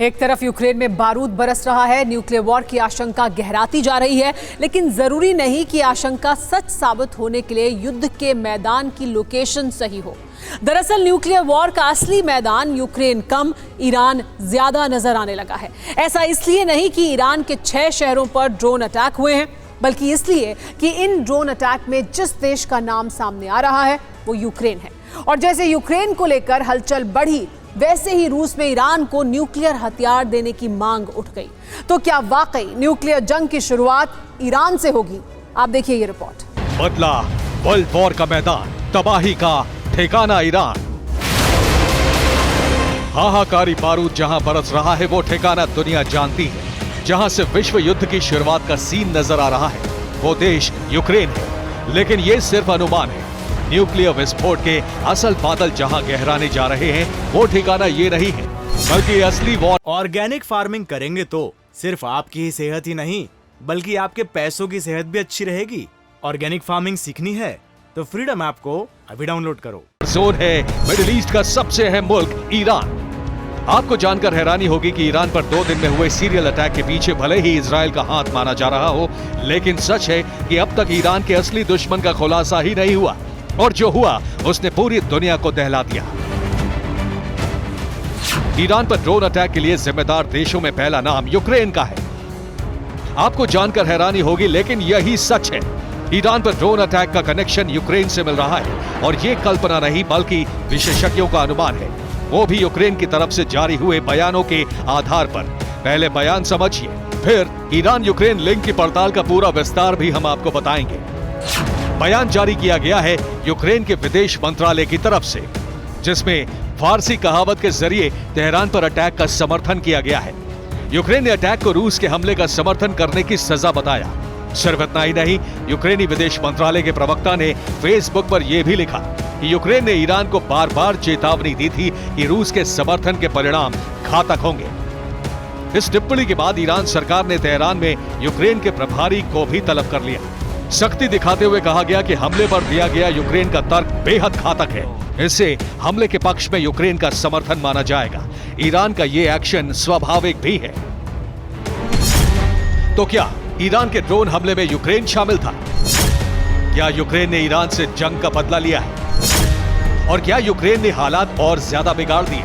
एक तरफ यूक्रेन में बारूद बरस रहा है, न्यूक्लियर वॉर की आशंका गहराती जा रही है, लेकिन जरूरी नहीं कि आशंका सच साबित होने के लिए युद्ध के मैदान की लोकेशन सही हो। दरअसल न्यूक्लियर वॉर का असली मैदान यूक्रेन कम, ईरान ज्यादा नजर आने लगा है। ऐसा इसलिए नहीं कि ईरान के 6 शहरों पर ड्रोन अटैक हुए हैं, बल्कि इसलिए कि इन ड्रोन अटैक में जिस देश का नाम सामने आ रहा है वो यूक्रेन है। और जैसे यूक्रेन को लेकर हलचल बढ़ी, वैसे ही रूस में ईरान को न्यूक्लियर हथियार देने की मांग उठ गई। तो क्या वाकई न्यूक्लियर जंग की शुरुआत ईरान से होगी? आप देखिए ये रिपोर्ट। बदला वर्ल्ड वॉर का मैदान, तबाही का ठिकाना ईरान। हाहाकारी बारूद जहां बरस रहा है वो ठिकाना दुनिया जानती है। जहां से विश्व युद्ध की शुरुआत का सीन नजर आ रहा है वो देश यूक्रेन है। लेकिन ये सिर्फ अनुमान है। न्यूक्लियर विस्फोट के असल बादल जहां गहराने जा रहे हैं वो ठिकाना ये नहीं है, बल्कि असली वॉर। ऑर्गेनिक फार्मिंग करेंगे तो सिर्फ आपकी ही सेहत ही नहीं, बल्कि आपके पैसों की सेहत भी अच्छी रहेगी। ऑर्गेनिक फार्मिंग सीखनी है तो फ्रीडम ऐप को अभी डाउनलोड करो। जोन है मिडिल ईस्ट का सबसे अहम मुल्क ईरान। आपको जानकर हैरानी होगी कि ईरान पर 2 दिन में हुए सीरियल अटैक के पीछे भले ही इजराइल का हाथ माना जा रहा हो, लेकिन सच है कि अब तक ईरान के असली दुश्मन का खुलासा ही नहीं हुआ, और जो हुआ उसने पूरी दुनिया को दहला दिया। ईरान पर ड्रोन अटैक के लिए जिम्मेदार देशों में पहला नाम यूक्रेन का है। आपको जानकर हैरानी होगी, लेकिन यही सच है। ईरान पर ड्रोन अटैक का कनेक्शन यूक्रेन से मिल रहा है, और ये कल्पना नहीं बल्कि विशेषज्ञों का अनुमान है, वो भी यूक्रेन की तरफ से जारी हुए बयानों के आधार पर। पहले बयान समझिए, फिर ईरान यूक्रेन लिंक की पड़ताल का पूरा विस्तार भी हम आपको बताएंगे। बयान जारी किया गया है यूक्रेन के विदेश मंत्रालय की तरफ से, जिसमें फारसी कहावत के जरिए तेहरान पर अटैक का समर्थन किया गया है। यूक्रेन ने अटैक को रूस के हमले का समर्थन करने की सजा बताया। सिर्फ इतना ही नहीं, यूक्रेनी विदेश मंत्रालय के प्रवक्ता ने फेसबुक पर यह भी लिखा कि यूक्रेन ने ईरान को बार बार चेतावनी दी थी कि रूस के समर्थन के परिणाम घातक होंगे। इस टिप्पणी के बाद ईरान सरकार ने तेहरान में यूक्रेन के प्रभारी को भी तलब कर लिया। सख्ती दिखाते हुए कहा गया कि हमले पर दिया गया यूक्रेन का तर्क बेहद घातक है। इससे हमले के पक्ष में यूक्रेन का समर्थन माना जाएगा। ईरान का ये एक्शन स्वाभाविक भी है। तो क्या ईरान के ड्रोन हमले में यूक्रेन शामिल था? क्या यूक्रेन ने ईरान से जंग का बदला लिया है? और क्या यूक्रेन ने हालात और ज्यादा बिगाड़ दिए?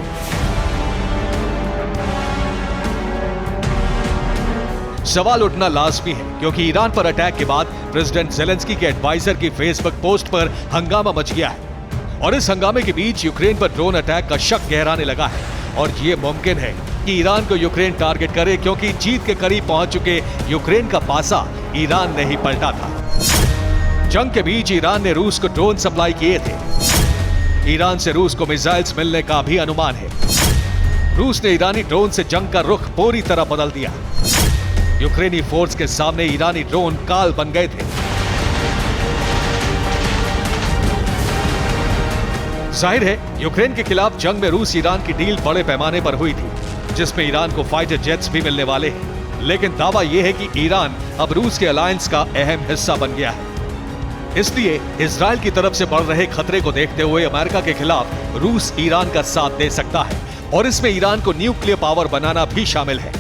सवाल उठना लाजमी है, क्योंकि ईरान पर अटैक के बाद प्रेसिडेंट ज़ेलेंस्की के एडवाइजर की फेसबुक पोस्ट पर हंगामा मच गया है, और इस हंगामे के बीच यूक्रेन पर ड्रोन अटैक का शक गहराने लगा है। और ये मुमकिन है कि ईरान को यूक्रेन टारगेट करे, क्योंकि जीत के करीब पहुंच चुके यूक्रेन का पासा ईरान ने ही पलटा था। जंग के बीच ईरान ने रूस को ड्रोन सप्लाई किए थे। ईरान से रूस को मिसाइल्स मिलने का भी अनुमान है। रूस ने ईरानी ड्रोन से जंग का रुख पूरी तरह बदल दिया। यूक्रेनी फोर्स के सामने ईरानी ड्रोन काल बन गए थे। जाहिर है, यूक्रेन के खिलाफ जंग में रूस ईरान की डील बड़े पैमाने पर हुई थी, जिसमें ईरान को फाइटर जेट्स भी मिलने वाले हैं। लेकिन दावा यह है कि ईरान अब रूस के अलायंस का अहम हिस्सा बन गया है। इसलिए इजराइल की तरफ से बढ़ रहे खतरे को देखते हुए अमेरिका के खिलाफ रूस ईरान का साथ दे सकता है, और इसमें ईरान को न्यूक्लियर पावर बनाना भी शामिल है।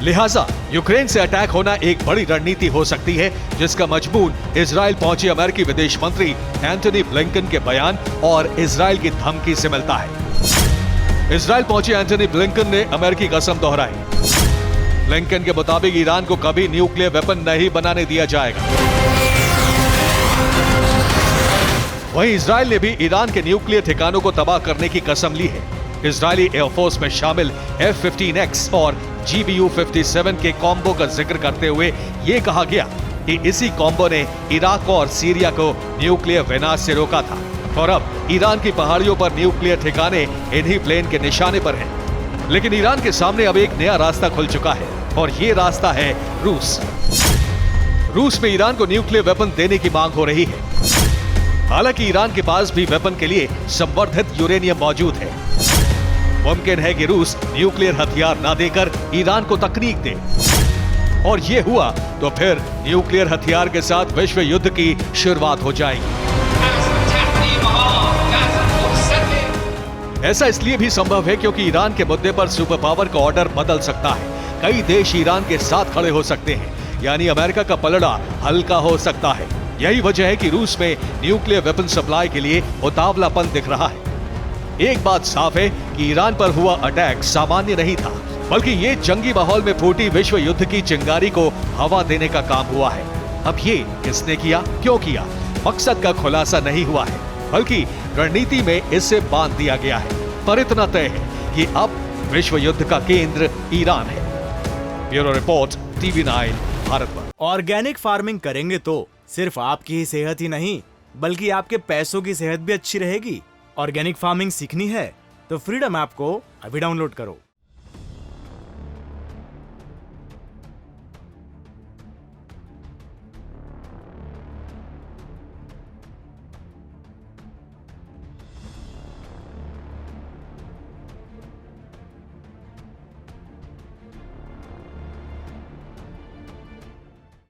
लिहाजा यूक्रेन से अटैक होना एक बड़ी रणनीति हो सकती है, जिसका मजमून इजराइल पहुंचे अमेरिकी विदेश मंत्री एंटनी ब्लिंकन के बयान और इजराइल की धमकी से मिलता है। इजराइल पहुंचे एंटनी ब्लिंकन ने अमेरिकी कसम दोहराई। ब्लिंकन के मुताबिक ईरान को कभी न्यूक्लियर वेपन नहीं बनाने दिया जाएगा। वहीं इजराइल ने भी ईरान के न्यूक्लियर ठिकानों को तबाह करने की कसम ली है। इजरायली एयरफोर्स में शामिल F-15X और GBU-57 के कॉम्बो का जिक्र करते हुए ये कहा गया कि इसी कॉम्बो ने इराक और सीरिया को न्यूक्लियर विनाश से रोका था, और अब ईरान की पहाड़ियों पर न्यूक्लियर ठिकाने इन्हीं प्लेन के निशाने पर हैं। लेकिन ईरान के सामने अब एक नया रास्ता खुल चुका है, और ये रास्ता है रूस। रूस में ईरान को न्यूक्लियर वेपन देने की मांग हो रही है। हालांकि ईरान के पास भी वेपन के लिए संवर्धित यूरेनियम मौजूद है। मुमकिन है कि रूस न्यूक्लियर हथियार ना देकर ईरान को तकनीक दे, और ये हुआ तो फिर न्यूक्लियर हथियार के साथ विश्व युद्ध की शुरुआत हो जाएगी। ऐसा इसलिए भी संभव है क्योंकि ईरान के मुद्दे पर सुपर पावर का ऑर्डर बदल सकता है। कई देश ईरान के साथ खड़े हो सकते हैं, यानी अमेरिका का पलड़ा हल्का हो सकता है। यही वजह है कि रूस में न्यूक्लियर वेपन सप्लाई के लिए उतावलापन दिख रहा है। एक बात साफ है कि ईरान पर हुआ अटैक सामान्य नहीं था, बल्कि ये जंगी माहौल में फूटी विश्व युद्ध की चिंगारी को हवा देने का काम हुआ है। अब ये किसने किया, क्यों किया, मकसद का खुलासा नहीं हुआ है, बल्कि रणनीति में इसे बांध दिया गया है। पर इतना तय है कि अब विश्व युद्ध का केंद्र ईरान है। Bureau report, TV9 Bharatvarsh. Organic farming करेंगे तो सिर्फ आपकी ही सेहत ही नहीं, बल्कि आपके पैसों की सेहत भी अच्छी रहेगी। ऑर्गेनिक फार्मिंग सीखनी है तो फ्रीडम ऐप को अभी डाउनलोड करो।